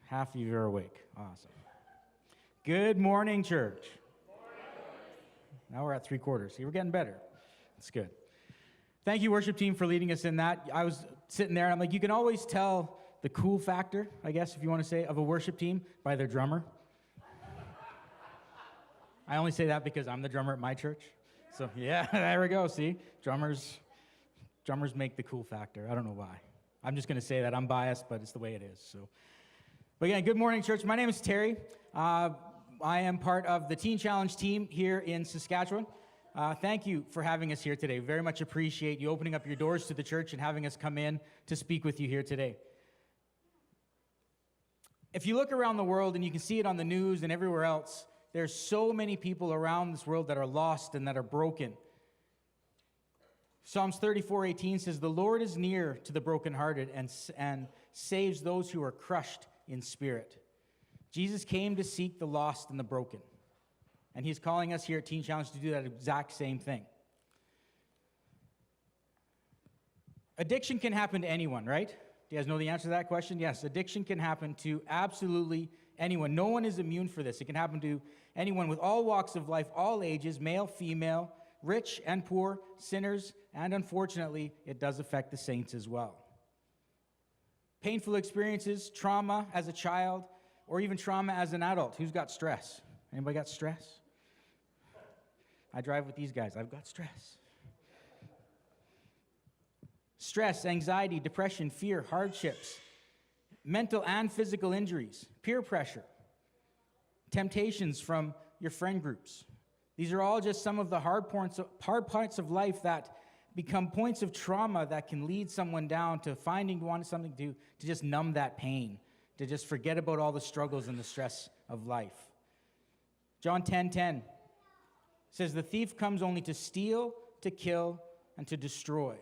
Half of you are awake. Awesome. Good morning, church. Now we're at 3/4. See, we're getting better. It's good. Thank you, worship team, for leading us in that. I was sitting there, and I'm like, you can always tell the cool factor, I guess, if you want to say, of a worship team by their drummer. I only say that because I'm the drummer at my church. So, yeah, there we go. See, drummers make the cool factor. I don't know why. I'm just going to say that. I'm biased, but it's the way it is. So, but again, good morning, church. My name is Terry. I am part of the Teen Challenge team here in Saskatchewan. Thank you for having us here today. Very much appreciate you opening up your doors to the church and having us come in to speak with you here today. If you look around the world, and you can see it on the news and everywhere else, there's so many people around this world that are lost and that are broken. Psalms 34:18 says, "The Lord is near to the brokenhearted and saves those who are crushed in spirit." Jesus came to seek the lost and the broken. And he's calling us here at Teen Challenge to do that exact same thing. Addiction can happen to anyone, right? Do you guys know the answer to that question? Yes, addiction can happen to absolutely anyone. No one is immune for this. It can happen to anyone with all walks of life, all ages, male, female, rich and poor, sinners, and unfortunately, it does affect the saints as well. Painful experiences, trauma as a child, or even trauma as an adult. Who's got stress? Anybody got stress? I drive with these guys. I've got stress. Stress, anxiety, depression, fear, hardships, mental and physical injuries, peer pressure, temptations from your friend groups. These are all just some of the hard points of life that become points of trauma that can lead someone down to wanting something to just numb that pain, to just forget about all the struggles and the stress of life. John 10:10 says, "The thief comes only to steal, to kill, and to destroy."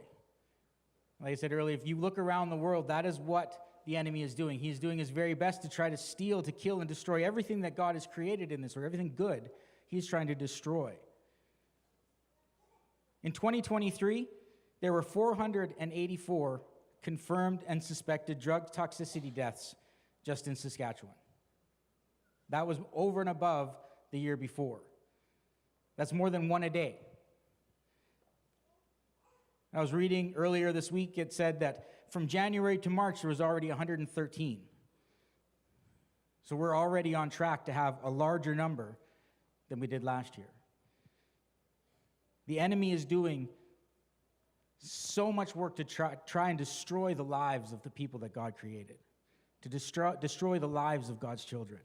Like I said earlier, if you look around the world, that is what the enemy is doing. He's doing his very best to try to steal, to kill, and destroy everything that God has created in this world, everything good, he's trying to destroy. In 2023, there were 484 confirmed and suspected drug toxicity deaths just in Saskatchewan. That was over and above the year before. That's more than one a day. I was reading earlier this week, it said that from January to March, there was already 113. So we're already on track to have a larger number than we did last year. The enemy is doing so much work to try and destroy the lives of the people that God created, to destroy the lives of God's children.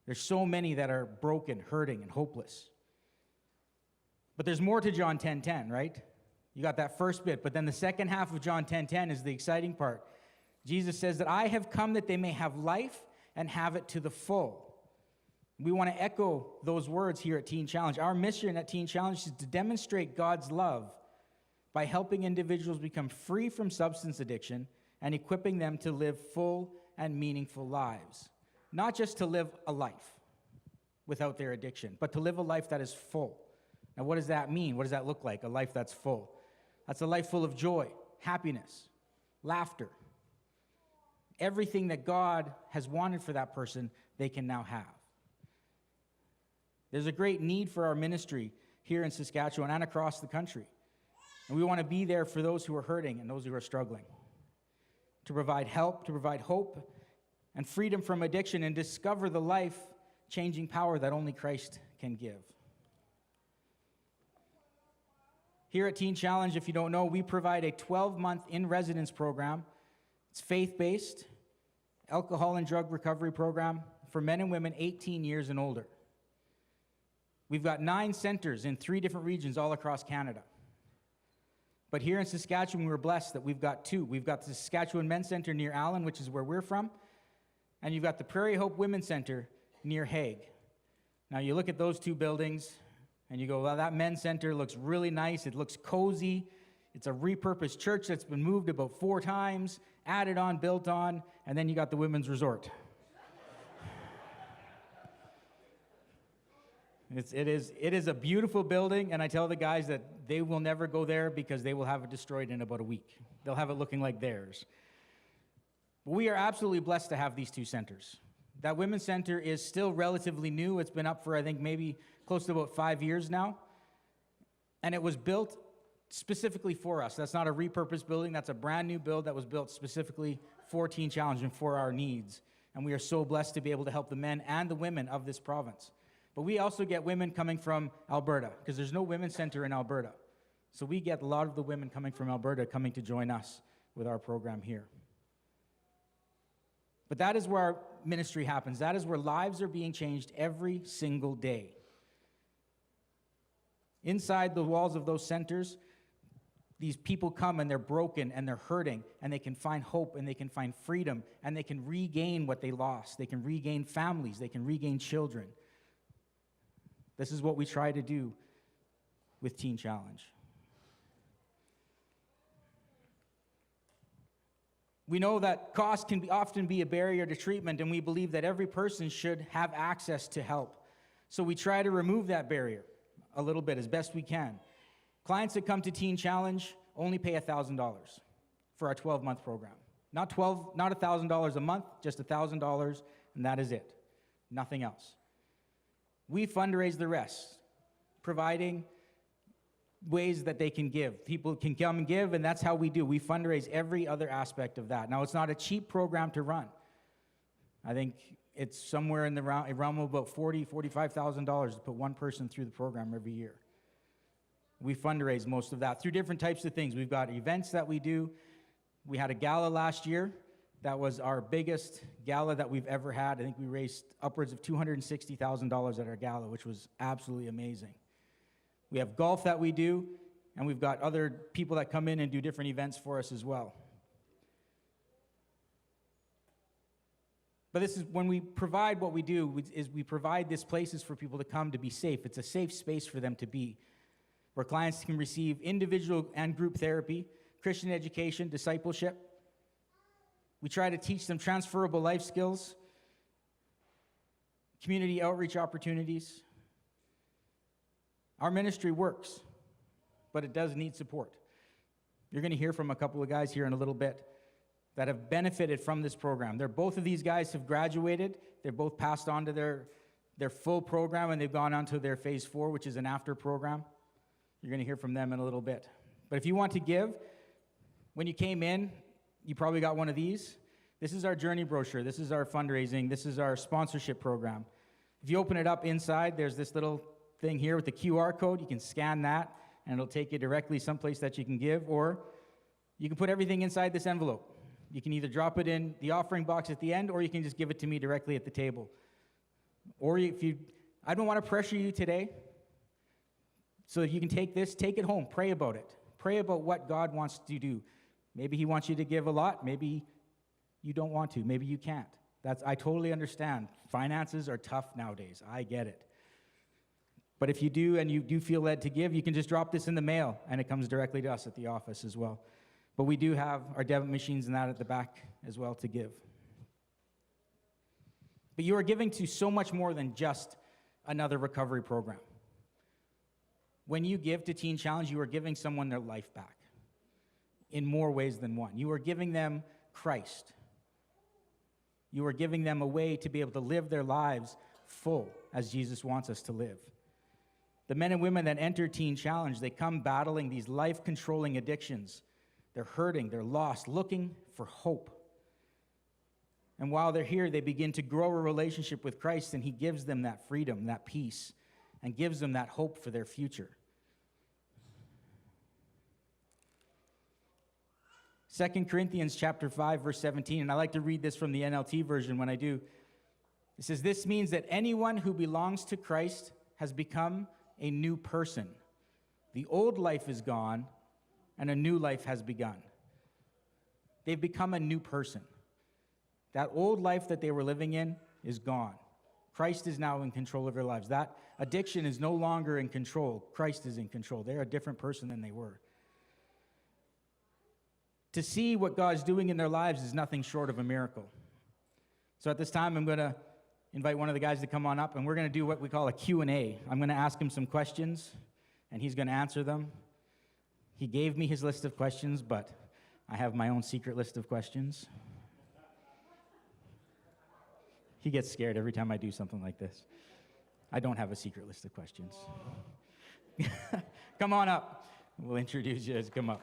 There's so many that are broken, hurting, and hopeless. But there's more to John 10:10, right? You got that first bit, but then the second half of John 10:10 is the exciting part. Jesus says that I have come that they may have life and have it to the full. We want to echo those words here at Teen Challenge. Our mission at Teen Challenge is to demonstrate God's love by helping individuals become free from substance addiction and equipping them to live full and meaningful lives. Not just to live a life without their addiction, but to live a life that is full. Now, what does that mean? What does that look like, a life that's full? That's a life full of joy, happiness, laughter. Everything that God has wanted for that person, they can now have. There's a great need for our ministry here in Saskatchewan and across the country. And we want to be there for those who are hurting and those who are struggling, to provide help, to provide hope, and freedom from addiction, and discover the life-changing power that only Christ can give. Here at Teen Challenge, if you don't know, we provide a 12-month in-residence program. It's faith-based, alcohol and drug recovery program for men and women 18 years and older. We've got 9 centers in 3 different regions all across Canada. But here in Saskatchewan, we're blessed that we've got 2. We've got the Saskatchewan Men's Center near Allen, which is where we're from, and you've got the Prairie Hope Women's Center near Hague. Now, you look at those 2 buildings, and you go, well, that men's center looks really nice. It looks cozy. It's a repurposed church that's been moved about 4 times, added on, built on, and then you got the women's resort. It is a beautiful building, and I tell the guys that they will never go there because they will have it destroyed in about a week. They'll have it looking like theirs. But we are absolutely blessed to have these two centers. That women's center is still relatively new. It's been up for, I think, maybe close to about 5 years now. And it was built specifically for us. That's not a repurposed building. That's a brand new build that was built specifically for Teen Challenge and for our needs. And we are so blessed to be able to help the men and the women of this province. But we also get women coming from Alberta, because there's no women's center in Alberta. So we get a lot of the women coming from Alberta coming to join us with our program here. But that is where our ministry happens. That is where lives are being changed every single day. Inside the walls of those centers, these people come and they're broken and they're hurting, and they can find hope and they can find freedom, and they can regain what they lost. They can regain families. They can regain children. This is what we try to do with Teen Challenge. We know that cost can often be a barrier to treatment, and we believe that every person should have access to help. So we try to remove that barrier a little bit as best we can. Clients that come to Teen Challenge only pay $1,000 for our 12-month program. Not $1,000 a month, just $1,000, and that is it. Nothing else. We fundraise the rest, providing ways that they can give. People can come and give, and that's how we do. We fundraise every other aspect of that. Now, it's not a cheap program to run. I think it's somewhere in the realm of about $40,000, $45,000 to put one person through the program every year. We fundraise most of that through different types of things. We've got events that we do. We had a gala last year. That was our biggest gala that we've ever had. I think we raised upwards of $260,000 at our gala, which was absolutely amazing. We have golf that we do, and we've got other people that come in and do different events for us as well. But this is when we provide what we do, is we provide these places for people to come to be safe. It's a safe space for them to be, where clients can receive individual and group therapy, Christian education, discipleship. We try to teach them transferable life skills, community outreach opportunities. Our ministry works, but it does need support. You're going to hear from a couple of guys here in a little bit that have benefited from this program. Both of these guys have graduated. They're both passed on to their full program, and they've gone on to their phase 4, which is an after program. You're going to hear from them in a little bit. But if you want to give, when you came in, you probably got one of these. This is our journey brochure. This is our fundraising. This is our sponsorship program. If you open it up inside, there's this little thing here with the QR code. You can scan that, and it'll take you directly someplace that you can give, or you can put everything inside this envelope. You can either drop it in the offering box at the end, or you can just give it to me directly at the table. Or I don't want to pressure you today, so if you can take this, take it home, pray about it. Pray about what God wants to do. Maybe he wants you to give a lot, maybe you don't want to, maybe you can't. I totally understand. Finances are tough nowadays, I get it. But if you do and you do feel led to give, you can just drop this in the mail, and it comes directly to us at the office as well. But we do have our debit machines and that at the back as well to give. But you are giving to so much more than just another recovery program. When you give to Teen Challenge, you are giving someone their life back in more ways than one. You are giving them Christ. You are giving them a way to be able to live their lives full as Jesus wants us to live. The men and women that enter Teen Challenge, they come battling these life-controlling addictions. They're hurting, they're lost, looking for hope. And while they're here, they begin to grow a relationship with Christ, and he gives them that freedom, that peace, and gives them that hope for their future. 2 Corinthians chapter 5, verse 17, and I like to read this from the NLT version when I do. It says, "This means that anyone who belongs to Christ has become a new person. The old life is gone, and a new life has begun." They've become a new person. That old life that they were living in is gone. Christ is now in control of their lives. That addiction is no longer in control. Christ is in control. They're a different person than they were. To see what God's doing in their lives is nothing short of a miracle. So at this time, I'm going to invite one of the guys to come on up, and we're going to do what we call a Q&A. I'm going to ask him some questions, and he's going to answer them. He gave me his list of questions, but I have my own secret list of questions. He gets scared every time I do something like this. I don't have a secret list of questions. Come on up. We'll introduce you as come up.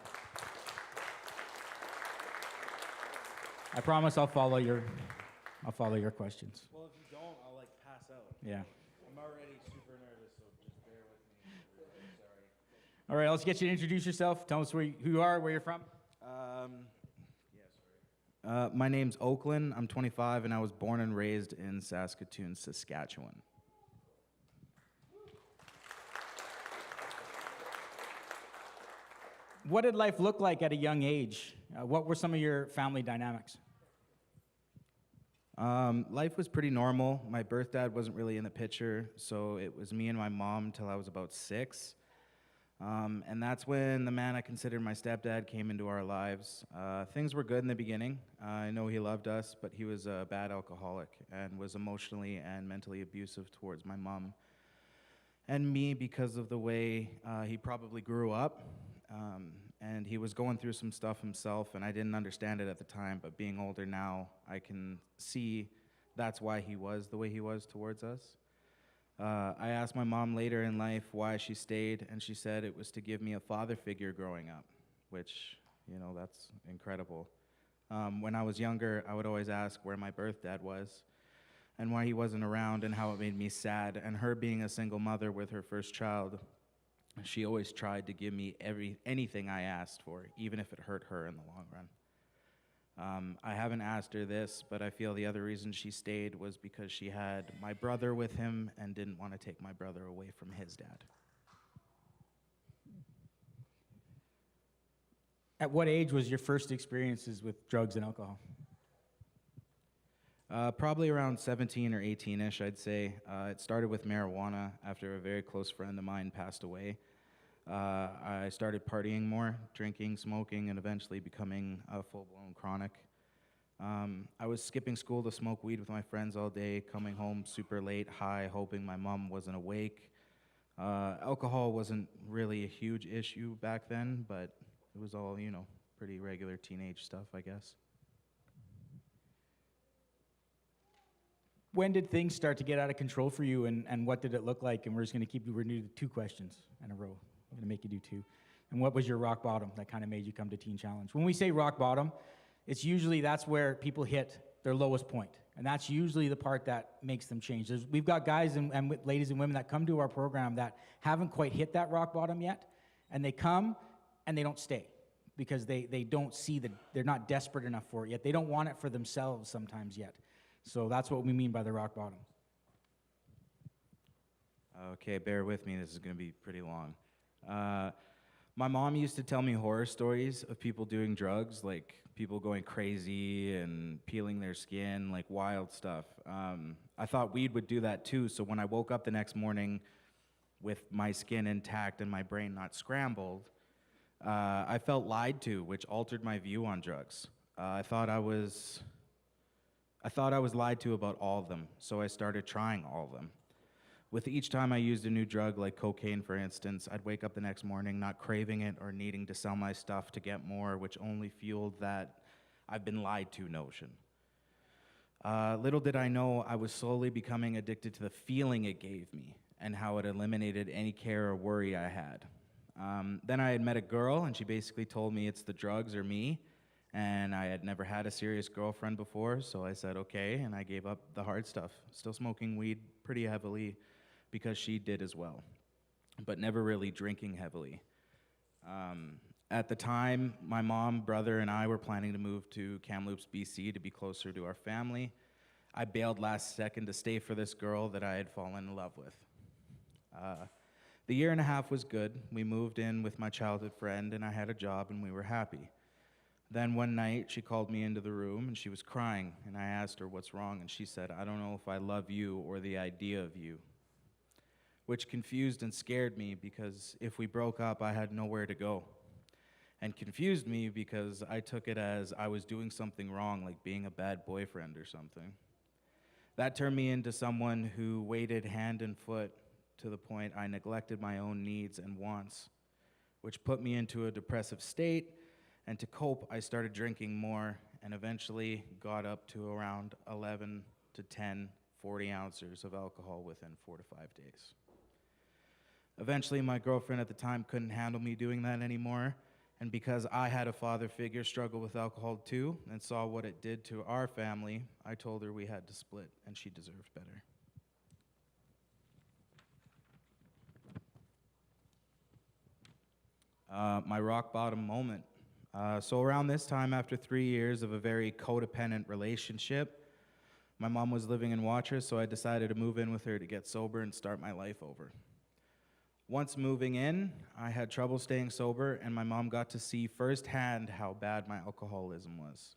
I promise I'll follow your questions. Well, if you don't, I'll like pass out. Yeah. I'm already super nervous, so just bear with me. I'm really sorry. All right, let's get you to introduce yourself. Tell us who you are, where you're from. My name's Oakland. I'm 25, and I was born and raised in Saskatoon, Saskatchewan. What did life look like at a young age? What were some of your family dynamics? Life was pretty normal. My birth dad wasn't really in the picture, so it was me and my mom until I was about 6. And that's when the man I considered my stepdad came into our lives. Things were good in the beginning. I know he loved us, but he was a bad alcoholic and was emotionally and mentally abusive towards my mom and me because of the way he probably grew up. And he was going through some stuff himself, and I didn't understand it at the time, but being older now, I can see that's why he was the way he was towards us. I asked my mom later in life why she stayed, and she said it was to give me a father figure growing up, which, that's incredible. When I was younger, I would always ask where my birth dad was and why he wasn't around and how it made me sad. And her being a single mother with her first child, she always tried to give me anything I asked for, even if it hurt her in the long run. I haven't asked her this, but I feel the other reason she stayed was because she had my brother with him and didn't want to take my brother away from his dad. At what age was your first experiences with drugs and alcohol? Probably around 17 or 18-ish, I'd say. It started with marijuana after a very close friend of mine passed away. I started partying more, drinking, smoking, and eventually becoming a full-blown chronic. I was skipping school to smoke weed with my friends all day, coming home super late, high, hoping my mom wasn't awake. Alcohol wasn't really a huge issue back then, but it was all, pretty regular teenage stuff, I guess. When did things start to get out of control for you, and what did it look like? And we're just going to keep you renewed 2 questions in a row. I'm going to make you do 2. And what was your rock bottom that kind of made you come to Teen Challenge? When we say rock bottom, it's usually that's where people hit their lowest point. And that's usually the part that makes them change. We've got guys and ladies and women that come to our program that haven't quite hit that rock bottom yet. And they come and they don't stay because they don't see that they're not desperate enough for it yet. They don't want it for themselves sometimes yet. So that's what we mean by the rock bottom. Okay, bear with me. This is going to be pretty long. My mom used to tell me horror stories of people doing drugs, like people going crazy and peeling their skin, like wild stuff. I thought weed would do that too, so when I woke up the next morning with my skin intact and my brain not scrambled, I felt lied to, which altered my view on drugs. I thought I was lied to about all of them, so I started trying all of them. With each time I used a new drug, like cocaine, for instance, I'd wake up the next morning not craving it or needing to sell my stuff to get more, which only fueled that I've been lied to notion. Little did I know I was slowly becoming addicted to the feeling it gave me and how it eliminated any care or worry I had. Then I had met a girl, and she basically told me it's the drugs or me, and I had never had a serious girlfriend before, so I said okay, and I gave up the hard stuff, still smoking weed pretty heavily, because she did as well, but never really drinking heavily. At the time, my mom, brother, and I were planning to move to Kamloops, BC to be closer to our family. I bailed last second to stay for this girl that I had fallen in love with. The year and a half was good. We moved in with my childhood friend, and I had a job, and we were happy. Then one night, she called me into the room, and she was crying, and I asked her what's wrong, and she said, "I don't know if I love you or the idea of you," which confused and scared me because if we broke up, I had nowhere to go, and confused me because I took it as I was doing something wrong, like being a bad boyfriend or something. That turned me into someone who waited hand and foot to the point I neglected my own needs and wants, which put me into a depressive state. And to cope, I started drinking more and eventually got up to around 11 to 10, 40 ounces of alcohol within 4 to 5 days. Eventually, my girlfriend at the time couldn't handle me doing that anymore, and because I had a father figure struggle with alcohol too and saw what it did to our family, I told her we had to split and she deserved better. My rock bottom moment. So around this time, after 3 years of a very codependent relationship, my mom was living in Watrous, so I decided to move in with her to get sober and start my life over. Once moving in, I had trouble staying sober, and my mom got to see firsthand how bad my alcoholism was.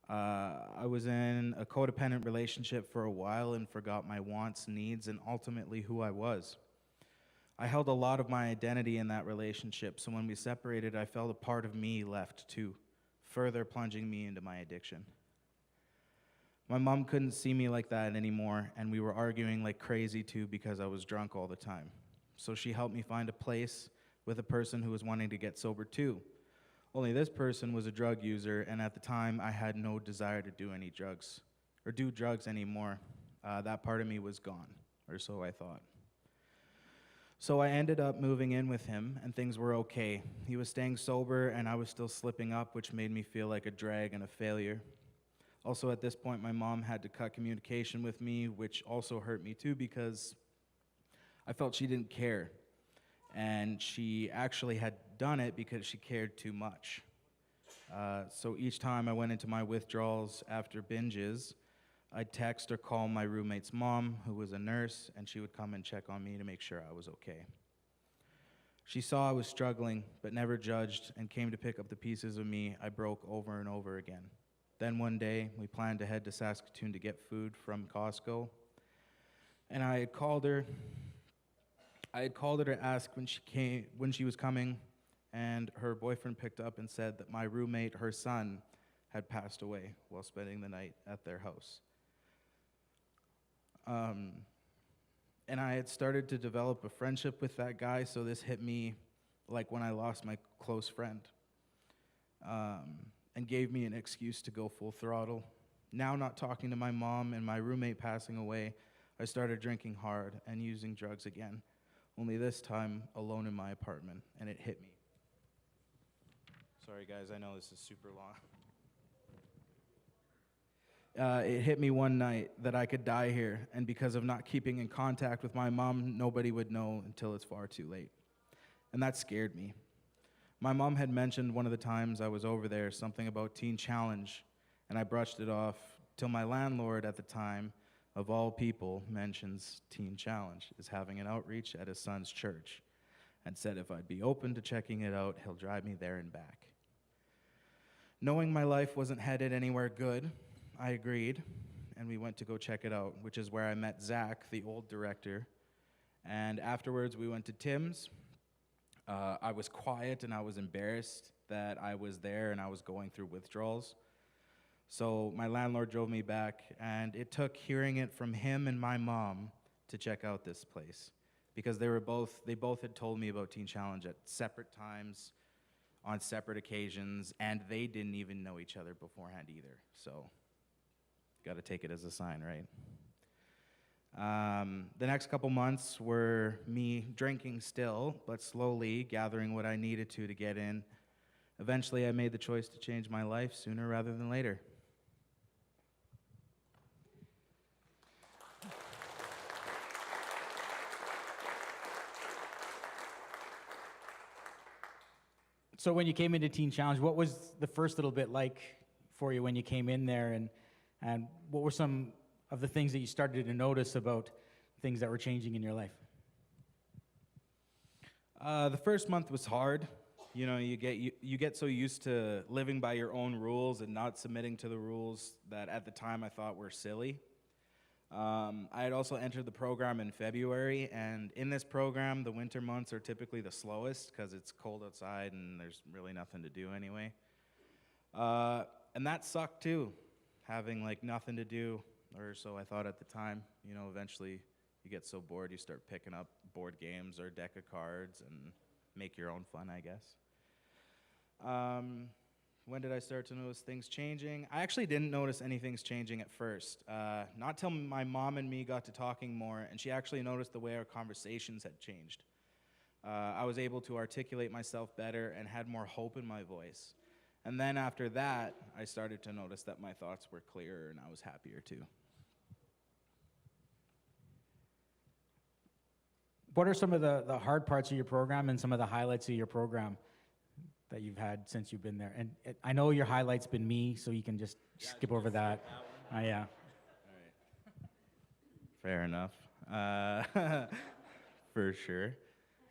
I was in a codependent relationship for a while and forgot my wants, needs, and ultimately who I was. I held a lot of my identity in that relationship, so when we separated, I felt a part of me left too, further plunging me into my addiction. My mom couldn't see me like that anymore, and we were arguing like crazy too because I was drunk all the time. So she helped me find a place with a person who was wanting to get sober too. Only this person was a drug user, and at the time, I had no desire to do any drugs, or do drugs anymore. That part of me was gone, or so I thought. So I ended up moving in with him, and things were okay. He was staying sober, and I was still slipping up, which made me feel like a drag and a failure. Also, at this point, my mom had to cut communication with me, which also hurt me too, because I felt she didn't care. And she actually had done it because she cared too much. So each time I went into my withdrawals after binges, I'd text or call my roommate's mom, who was a nurse, and she would come and check on me to make sure I was okay. She saw I was struggling, but never judged, and came to pick up the pieces of me I broke over and over again. Then one day, we planned to head to Saskatoon to get food from Costco, and I had called her to ask when she was coming, and her boyfriend picked up and said that my roommate, her son, had passed away while spending the night at their house. And I had started to develop a friendship with that guy, so this hit me like when I lost my close friend, and gave me an excuse to go full throttle. Now, not talking to my mom and my roommate passing away, I started drinking hard and using drugs again, only this time alone in my apartment, and it hit me. Sorry guys, I know this is super long. It hit me one night that I could die here, and because of not keeping in contact with my mom, nobody would know until it's far too late. And that scared me. My mom had mentioned one of the times I was over there something about Teen Challenge, and I brushed it off till my landlord at the time, of all people, mentions Teen Challenge is having an outreach at his son's church, and said if I'd be open to checking it out, he'll drive me there and back. Knowing my life wasn't headed anywhere good, I agreed, and we went to go check it out, which is where I met Zach, the old director, and afterwards we went to Tim's. I was quiet and I was embarrassed that I was there and I was going through withdrawals. So my landlord drove me back, and it took hearing it from him and my mom to check out this place, because they both had told me about Teen Challenge at separate times, on separate occasions, and they didn't even know each other beforehand either. So, got to take it as a sign, right? The next couple months were me drinking still, but slowly gathering what I needed to get in. Eventually, I made the choice to change my life sooner rather than later. So when you came into Teen Challenge, what was the first little bit like for you when you came in there, and what were some of the things that you started to notice about things that were changing in your life? The first month was hard. You know, you get so used to living by your own rules and not submitting to the rules that at the time I thought were silly. I had also entered the program in February, and in this program, the winter months are typically the slowest because it's cold outside and there's really nothing to do anyway. And that sucked too, having like nothing to do, or so I thought at the time. You know, eventually you get so bored you start picking up board games or a deck of cards and make your own fun, I guess. when did I start to notice things changing? I actually didn't notice anything's changing at first. Not till my mom and me got to talking more, and she actually noticed the way our conversations had changed. I was able to articulate myself better and had more hope in my voice. And then after that, I started to notice that my thoughts were clearer and I was happier too. What are some of the hard parts of your program and some of the highlights of your program that you've had since you've been there? And I know your highlight's been me, so you can just skip over that. Yeah. All right. Fair enough. For sure.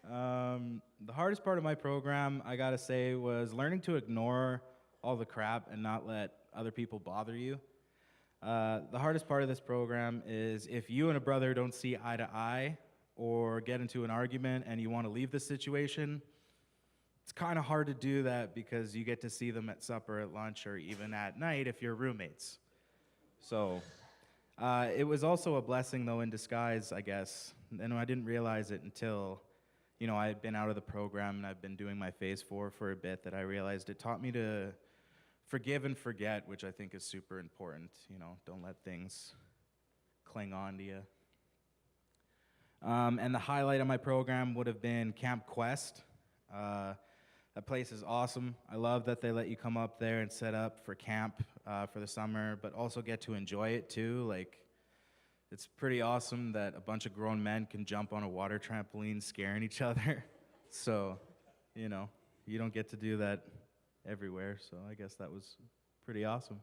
The hardest part of my program, I gotta say, was learning to ignore all the crap and not let other people bother you. The hardest part of this program is if you and a brother don't see eye to eye or get into an argument and you want to leave the situation, it's kind of hard to do that because you get to see them at supper, at lunch, or even at night if you're roommates. So it was also a blessing, though, in disguise, I guess. And I didn't realize it until, I had been out of the program and I've been doing my phase 4 for a bit, that I realized it taught me to forgive and forget, which I think is super important. Don't let things cling on to you. And the highlight of my program would have been Camp Quest. That place is awesome. I love that they let you come up there and set up for camp for the summer, but also get to enjoy it too. It's pretty awesome that a bunch of grown men can jump on a water trampoline scaring each other. So, you don't get to do that everywhere, so I guess that was pretty awesome.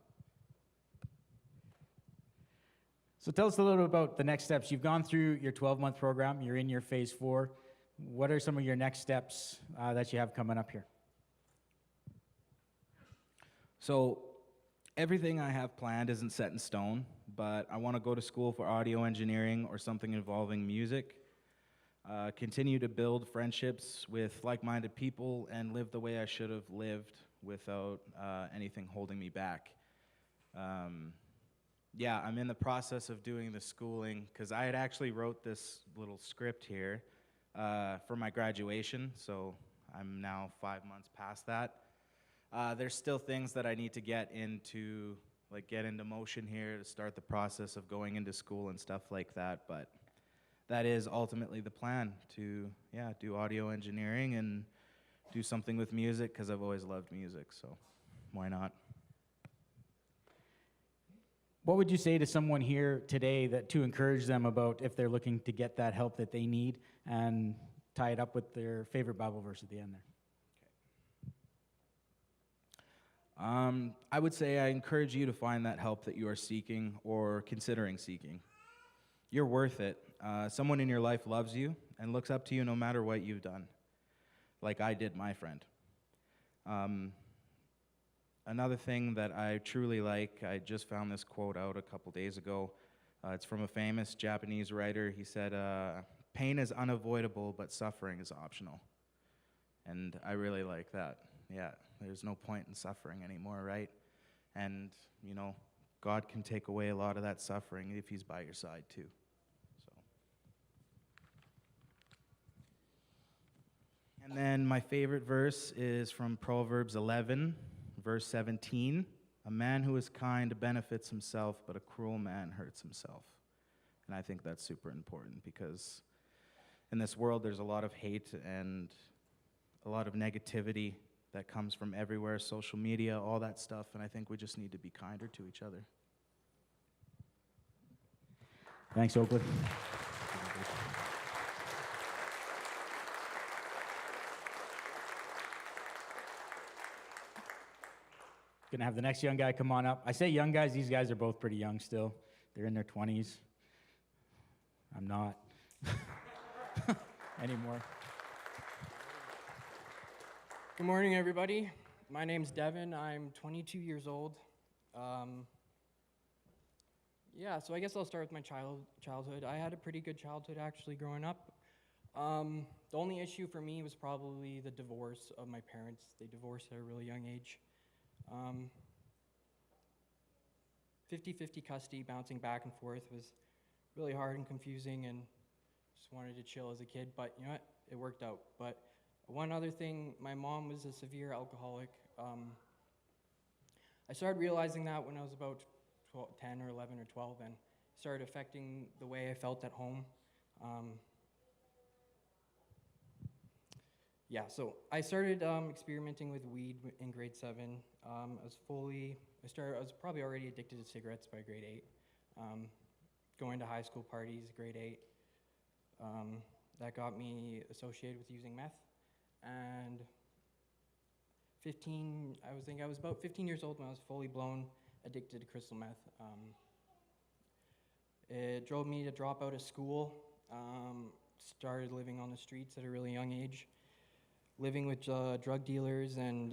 So tell us a little bit about the next steps. You've gone through your 12-month program. You're in your phase 4. What are some of your next steps that you have coming up here? So everything I have planned isn't set in stone, but I want to go to school for audio engineering or something involving music, continue to build friendships with like-minded people, and live the way I should have lived without anything holding me back. I'm in the process of doing the schooling because I had actually wrote this little script here for my graduation, so I'm now 5 months past that. There's still things that I need to get into motion here to start the process of going into school and stuff like that, but that is ultimately the plan, to do audio engineering and do something with music because I've always loved music, so why not? What would you say to someone here today to encourage them about if they're looking to get that help that they need, and tie it up with their favorite Bible verse at the end there? I would say I encourage you to find that help that you are seeking or considering seeking. You're worth it. Someone in your life loves you and looks up to you no matter what you've done, like I did my friend. Another thing that I truly like, I just found this quote out a couple days ago. It's from a famous Japanese writer. He said, pain is unavoidable, but suffering is optional. And I really like that. Yeah, there's no point in suffering anymore, right? And, God can take away a lot of that suffering if he's by your side too. So. And then my favorite verse is from Proverbs 11, verse 17. A man who is kind benefits himself, but a cruel man hurts himself. And I think that's super important because in this world there's a lot of hate and a lot of negativity that comes from everywhere, social media, all that stuff, and I think we just need to be kinder to each other. Thanks, Oakwood. Gonna have the next young guy come on up. I say young guys, these guys are both pretty young still. They're in their 20s. I'm not anymore. Good morning, everybody. My name's Devin. I'm 22 years old. So I guess I'll start with my childhood. I had a pretty good childhood, actually, growing up. The only issue for me was probably the divorce of my parents. They divorced at a really young age. 50-50 custody, bouncing back and forth was really hard and confusing, and just wanted to chill as a kid, but you know what? It worked out. But one other thing, my mom was a severe alcoholic. I started realizing that when I was about 10 or 11 or 12, and started affecting the way I felt at home. So I started experimenting with weed in grade 7. I was probably already addicted to cigarettes by grade 8. Going to high school parties, grade 8. That got me associated with using meth. And I was about 15 years old when I was fully blown addicted to crystal meth. It drove me to drop out of school, started living on the streets at a really young age, living with drug dealers and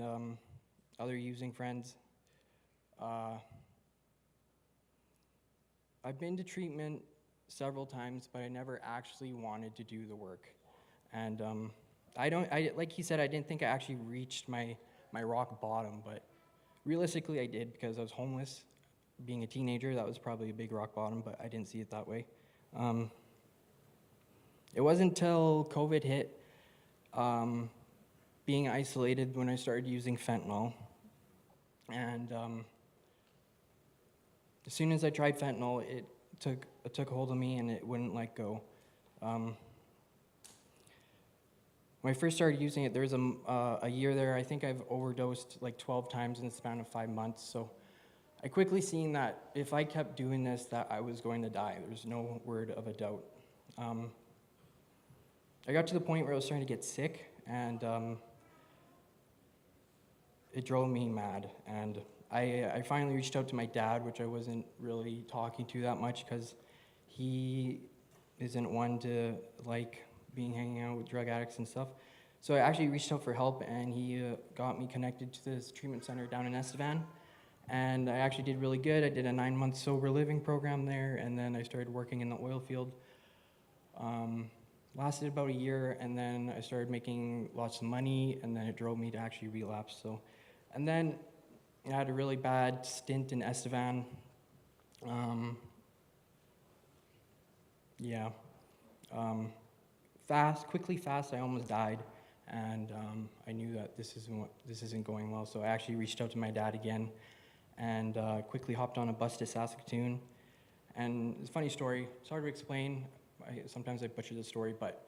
other using friends. I've been to treatment several times, but I never actually wanted to do the work. And like he said, I didn't think I actually reached my rock bottom, but realistically I did, because I was homeless. Being a teenager, that was probably a big rock bottom, but I didn't see it that way. It wasn't until COVID hit, being isolated, when I started using fentanyl. And as soon as I tried fentanyl, it took hold of me and it wouldn't let go. When I first started using it, there was a year there. I think I've overdosed like 12 times in the span of 5 months. So I quickly seen that if I kept doing this, that I was going to die. There's no word of a doubt. I got to the point where I was starting to get sick, and it drove me mad. And I finally reached out to my dad, which I wasn't really talking to that much, because he isn't one to like hanging out with drug addicts and stuff. So I actually reached out for help, and he got me connected to this treatment center down in Estevan. And I actually did really good. I did a 9-month sober living program there, and then I started working in the oil field. Lasted about a year, and then I started making lots of money, and then it drove me to actually relapse. And then I had a really bad stint in Estevan. Quickly fast, I almost died, and I knew that this isn't going well. So I actually reached out to my dad again, and quickly hopped on a bus to Saskatoon. And it's a funny story. It's hard to explain. Sometimes I butcher the story, but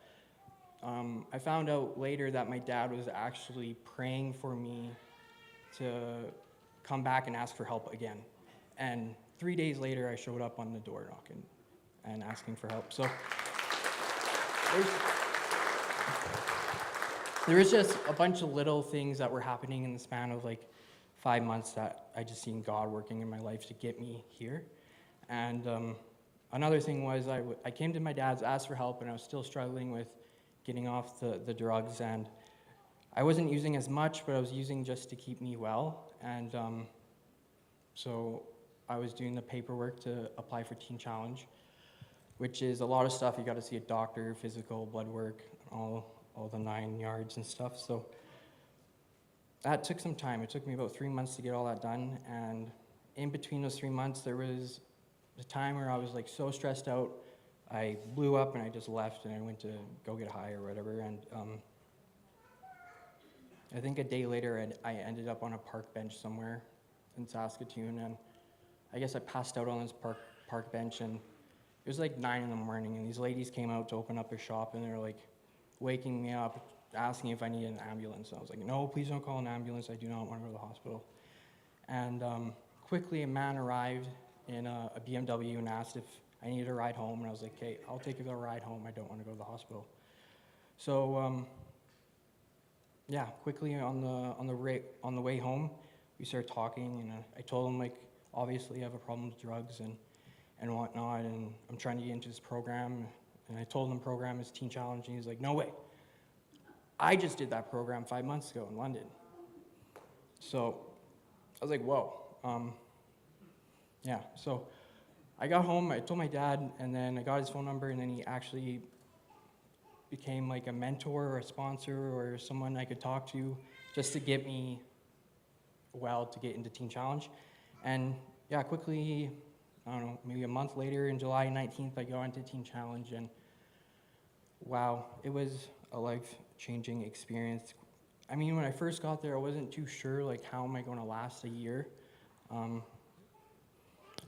I found out later that my dad was actually praying for me to come back and ask for help again. And 3 days later, I showed up on the door knocking and asking for help. So there was just a bunch of little things that were happening in the span of like 5 months that I just seen God working in my life to get me here. And another thing was I came to my dad's, asked for help, and I was still struggling with getting off the drugs. And I wasn't using as much, but I was using just to keep me well. And so I was doing the paperwork to apply for Teen Challenge, which is a lot of stuff. You got to see a doctor, physical, blood work, all the 9 yards and stuff. So that took some time. It took me about 3 months to get all that done. And in between those 3 months, there was a time where I was like so stressed out, I blew up and I just left and I went to go get high or whatever. And I think a day later I ended up on a park bench somewhere in Saskatoon, and I guess I passed out on this park bench, and it was like 9 in the morning, and these ladies came out to open up their shop, and they were like waking me up, asking if I needed an ambulance. And I was like, no, please don't call an ambulance. I do not want to go to the hospital. And quickly a man arrived in a BMW and asked if I needed a ride home, and I was like, okay, I'll take a ride home. I don't want to go to the hospital. So quickly on the way home, we started talking, and I told him, like, obviously I have a problem with drugs and whatnot, and I'm trying to get into this program. And I told him the program is Teen Challenge, and he's like, no way. I just did that program 5 months ago in London. So I was like, whoa. So I got home, I told my dad, and then I got his phone number, and then he actually became like a mentor or a sponsor or someone I could talk to just to get me well to get into Teen Challenge. And quickly, I don't know, maybe a month later, in July 19th, I got into Teen Challenge, and wow, it was a life-changing experience. I mean, when I first got there, I wasn't too sure, like, how am I going to last a year?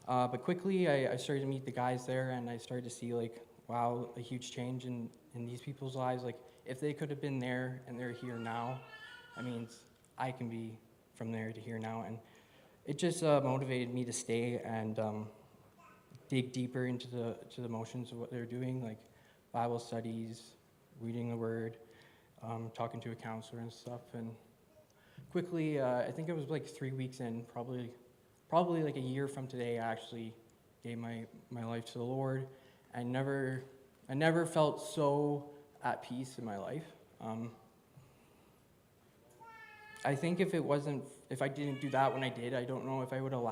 But quickly, I started to meet the guys there, and I started to see, like, wow, a huge change in these people's lives. Like, if they could have been there and they're here now, I mean, I can be from there to here now. And it just motivated me to stay and dig deeper into the motions of what they're doing, like Bible studies, reading the Word, talking to a counselor and stuff. And quickly, I think it was like 3 weeks in, probably like a year from today, I actually gave my life to the Lord. I never felt so at peace in my life. I think if I didn't do that when I did, I don't know if I would have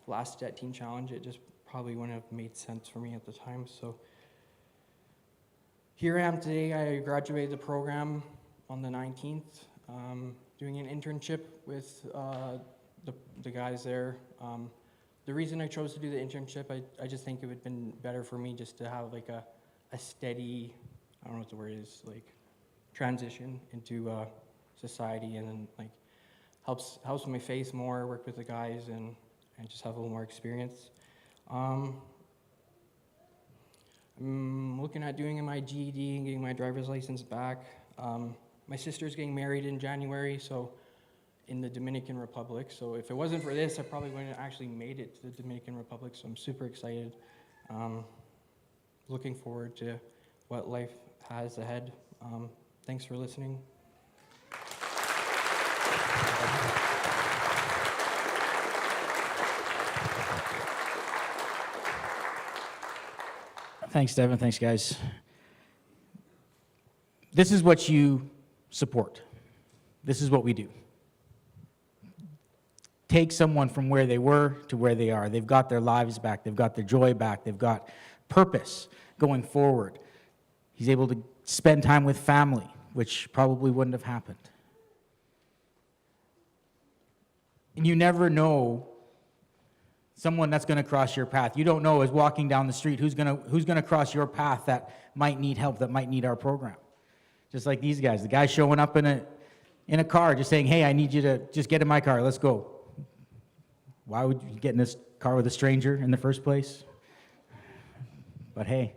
lasted at Teen Challenge. It just probably wouldn't have made sense for me at the time. So here I am today. I graduated the program on the 19th, doing an internship with the guys there. The reason I chose to do the internship, I just think it would have been better for me just to have like a steady, I don't know what the word is, like transition into society, and then like helps my face more, work with the guys, and just have a little more experience. I'm looking at doing my GED and getting my driver's license back. My sister's getting married in January, so in the Dominican Republic. So if it wasn't for this, I probably wouldn't have actually made it to the Dominican Republic. So I'm super excited. Looking forward to what life has ahead. Thanks for listening. Thanks, Devin. Thanks, guys. This is what you support. This is what we do. Take someone from where they were to where they are. They've got their lives back. They've got their joy back. They've got purpose going forward. He's able to spend time with family, which probably wouldn't have happened. And you never know someone that's going to cross your path. You don't know, as walking down the street, who's going to cross your path that might need help, that might need our program. Just like these guys. The guy showing up in a car just saying, hey, I need you to just get in my car. Let's go. Why would you get in this car with a stranger in the first place? But hey,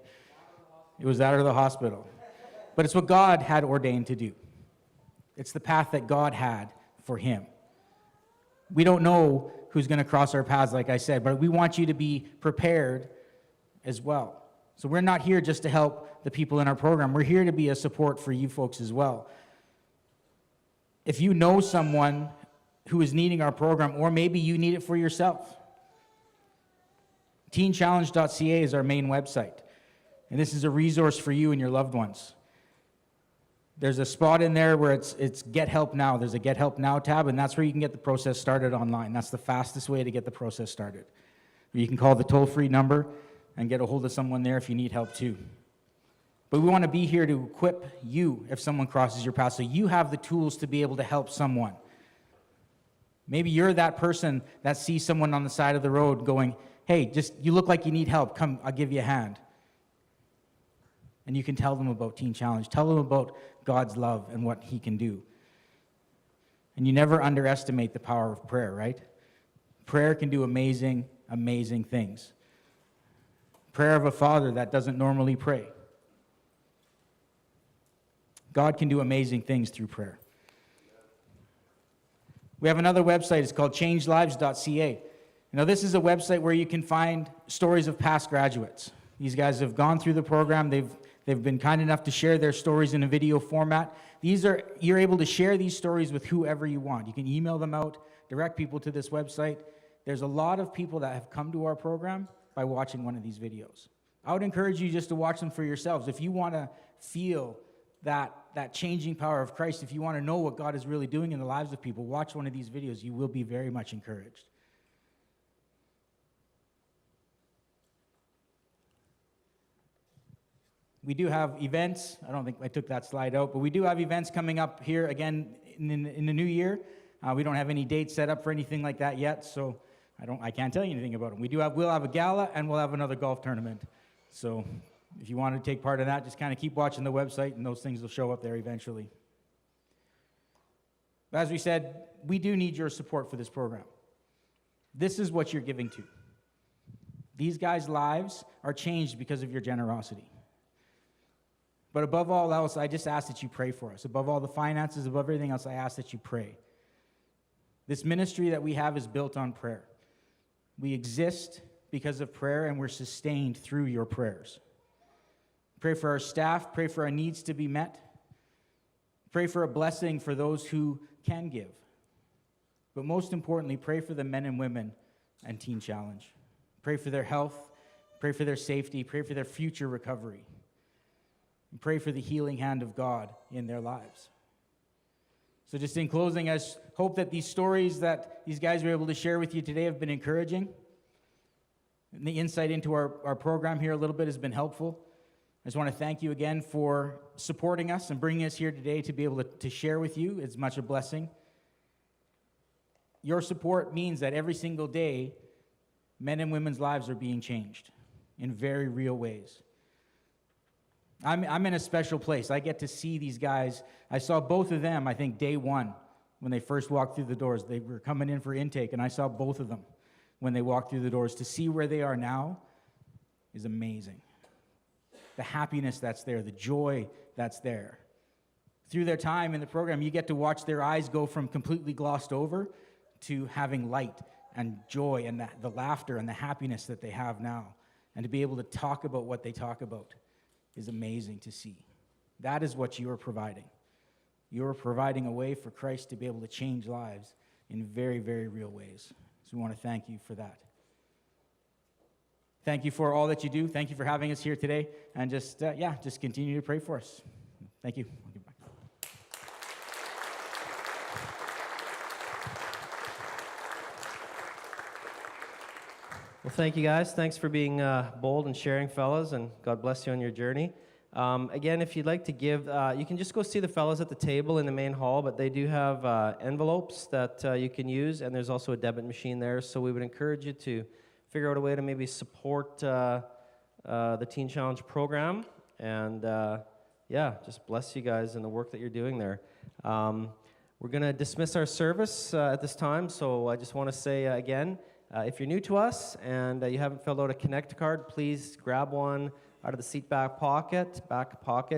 it was out of the hospital. But it's what God had ordained to do. It's the path that God had for him. We don't know who's going to cross our paths, like I said, but we want you to be prepared as well. So we're not here just to help the people in our program. We're here to be a support for you folks as well. If you know someone who is needing our program, or maybe you need it for yourself, teenchallenge.ca is our main website. And this is a resource for you and your loved ones. There's a spot in there where it's Get Help Now. There's a Get Help Now tab, and that's where you can get the process started online. That's the fastest way to get the process started. You can call the toll-free number and get a hold of someone there if you need help too. But we want to be here to equip you if someone crosses your path, so you have the tools to be able to help someone. Maybe you're that person that sees someone on the side of the road going, hey, you look like you need help. Come, I'll give you a hand. And you can tell them about Teen Challenge. Tell them about God's love and what he can do. And you never underestimate the power of prayer, right? Prayer can do amazing, amazing things. Prayer of a father that doesn't normally pray. God can do amazing things through prayer. We have another website. It's called changelives.ca. Now, this is a website where you can find stories of past graduates. These guys have gone through the program. They've been kind enough to share their stories in a video format. You're able to share these stories with whoever you want. You can email them out, direct people to this website. There's a lot of people that have come to our program by watching one of these videos. I would encourage you just to watch them for yourselves. If you want to feel that changing power of Christ, if you want to know what God is really doing in the lives of people, watch one of these videos. You will be very much encouraged. We do have events. I don't think I took that slide out, but we do have events coming up here again in the new year. We don't have any dates set up for anything like that yet, so I can't tell you anything about them. We'll have a gala, and we'll have another golf tournament. So if you want to take part in that, just kind of keep watching the website, and those things will show up there eventually. But as we said, we do need your support for this program. This is what you're giving to. These guys' lives are changed because of your generosity. But above all else, I just ask that you pray for us. Above all the finances, above everything else, I ask that you pray. This ministry that we have is built on prayer. We exist because of prayer, and we're sustained through your prayers. Pray for our staff. Pray for our needs to be met. Pray for a blessing for those who can give. But most importantly, pray for the men and women and Teen Challenge. Pray for their health. Pray for their safety. Pray for their future recovery. And pray for the healing hand of God in their lives. So just in closing, I hope that these stories that these guys were able to share with you today have been encouraging. And the insight into our program here a little bit has been helpful. I just want to thank you again for supporting us and bringing us here today to be able to share with you. It's much a blessing. Your support means that every single day, men and women's lives are being changed in very real ways. I'm in a special place. I get to see these guys. I saw both of them, I think, day one when they first walked through the doors. They were coming in for intake, and I saw both of them when they walked through the doors. To see where they are now is amazing. The happiness that's there, the joy that's there. Through their time in the program, you get to watch their eyes go from completely glossed over to having light and joy and the laughter and the happiness that they have now. And to be able to talk about what they talk about is amazing to see. That is what you are providing. You are providing a way for Christ to be able to change lives in very, very real ways. So we want to thank you for that. Thank you for all that you do. Thank you for having us here today. And just continue to pray for us. Thank you. Well, thank you guys. Thanks for being bold and sharing, fellas, and God bless you on your journey. Again, if you'd like to give, you can just go see the fellas at the table in the main hall, but they do have envelopes that you can use, and there's also a debit machine there, so we would encourage you to figure out a way to maybe support the Teen Challenge program, and just bless you guys in the work that you're doing there. We're going to dismiss our service at this time, so I just want to say again, if you're new to us and you haven't filled out a Connect card, please grab one out of the seat back pocket,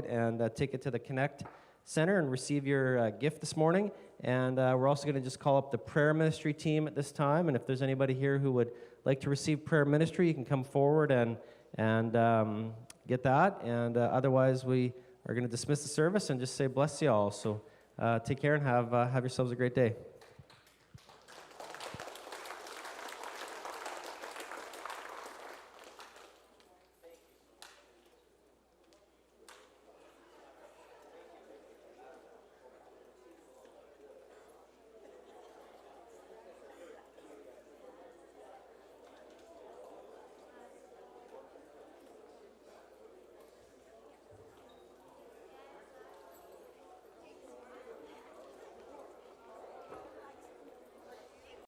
and take it to the Connect Center and receive your gift this morning. And we're also going to just call up the prayer ministry team at this time. And if there's anybody here who would like to receive prayer ministry, you can come forward and get that. And otherwise, we are going to dismiss the service and just say bless you all. So take care and have yourselves a great day.